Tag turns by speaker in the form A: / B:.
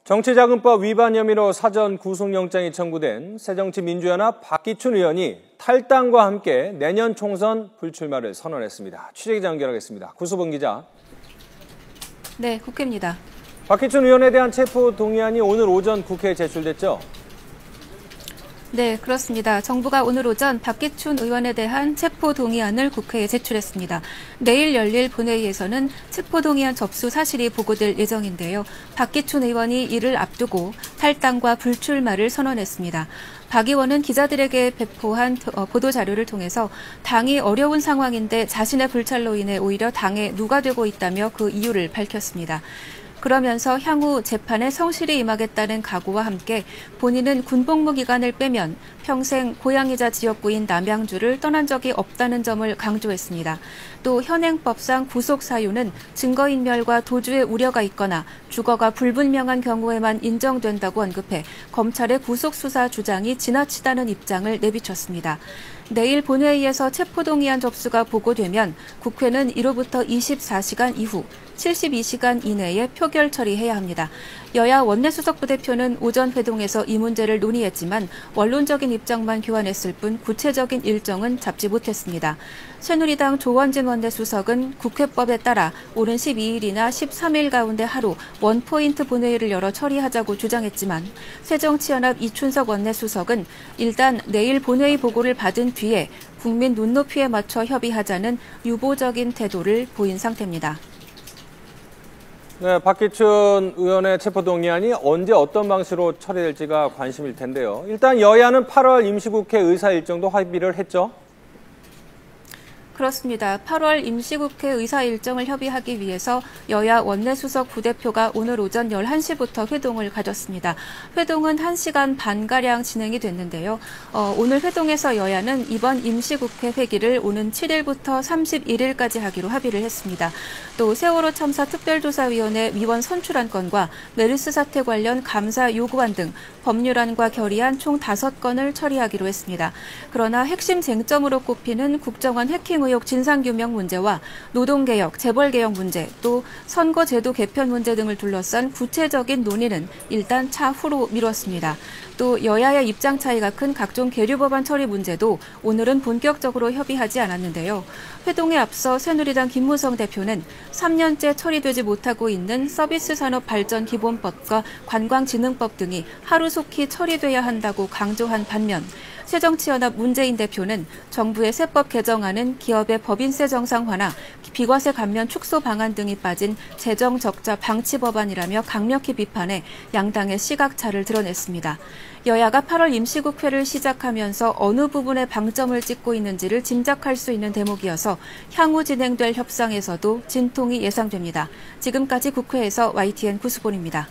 A: 정치자금법 위반 혐의로 사전 구속영장이 청구된 새정치민주연합 박기춘 의원이 탈당과 함께 내년 총선 불출마를 선언했습니다. 취재기자 연결하겠습니다. 구수봉 기자.
B: 네, 국회입니다.
A: 박기춘 의원에 대한 체포동의안이 오늘 오전 국회에 제출됐죠?
B: 네, 그렇습니다. 정부가 오늘 오전 박기춘 의원에 대한 체포동의안을 국회에 제출했습니다. 내일 열릴 본회의에서는 체포동의안 접수 사실이 보고될 예정인데요. 박기춘 의원이 이를 앞두고 탈당과 불출마를 선언했습니다. 박 의원은 기자들에게 배포한 보도자료를 통해서 당이 어려운 상황인데 자신의 불찰로 인해 오히려 당에 누가 되고 있다며 그 이유를 밝혔습니다. 그러면서 향후 재판에 성실히 임하겠다는 각오와 함께 본인은 군복무 기간을 빼면 평생 고향이자 지역구인 남양주를 떠난 적이 없다는 점을 강조했습니다. 또 현행법상 구속 사유는 증거인멸과 도주의 우려가 있거나 주거가 불분명한 경우에만 인정된다고 언급해 검찰의 구속수사 주장이 지나치다는 입장을 내비쳤습니다. 내일 본회의에서 체포동의안 접수가 보고되면 국회는 이로부터 24시간 이후 72시간 이내에 표결 처리해야 합니다. 여야 원내수석 부대표는 오전 회동에서 이 문제를 논의했지만 원론적인 입장만 교환했을 뿐 구체적인 일정은 잡지 못했습니다. 새누리당 조원진 원내수석은 국회법에 따라 오는 12일이나 13일 가운데 하루 원포인트 본회의를 열어 처리하자고 주장했지만 새정치연합 이춘석 원내수석은 일단 내일 본회의 보고를 받은 뒤에 국민 눈높이에 맞춰 협의하자는 유보적인 태도를 보인 상태입니다.
A: 네, 박기춘 의원의 체포동의안이 언제 어떤 방식으로 처리될지가 관심일 텐데요. 일단 여야는 8월 임시국회 의사 일정도 합의를 했죠?
B: 그렇습니다. 8월 임시국회 의사 일정을 협의하기 위해서 여야 원내수석 부대표가 오늘 오전 11시부터 회동을 가졌습니다. 회동은 1시간 반가량 진행이 됐는데요. 오늘 회동에서 여야는 이번 임시국회 회기를 오는 7일부터 31일까지 하기로 합의를 했습니다. 또 세월호 참사 특별조사위원회 위원 선출안 건과 메르스 사태 관련 감사 요구안 등 법률안과 결의안 총 5건을 처리하기로 했습니다. 그러나 핵심 쟁점으로 꼽히는 국정원 해킹 의혹 진상규명 문제와 노동개혁, 재벌개혁 문제, 또 선거제도 개편 문제 등을 둘러싼 구체적인 논의는 일단 차후로 미뤘습니다. 또 여야의 입장 차이가 큰 각종 계류법안 처리 문제도 오늘은 본격적으로 협의하지 않았는데요. 회동에 앞서 새누리당 김무성 대표는 3년째 처리되지 못하고 있는 서비스산업발전기본법과 관광진흥법 등이 하루속히 처리돼야 한다고 강조한 반면 새정치연합 문재인 대표는 정부의 세법 개정안은 기업의 법인세 정상화나 비과세 감면 축소 방안 등이 빠진 재정 적자 방치 법안이라며 강력히 비판해 양당의 시각차를 드러냈습니다. 여야가 8월 임시국회를 시작하면서 어느 부분에 방점을 찍고 있는지를 짐작할 수 있는 대목이어서 향후 진행될 협상에서도 진통이 예상됩니다. 지금까지 국회에서 YTN 구수본입니다.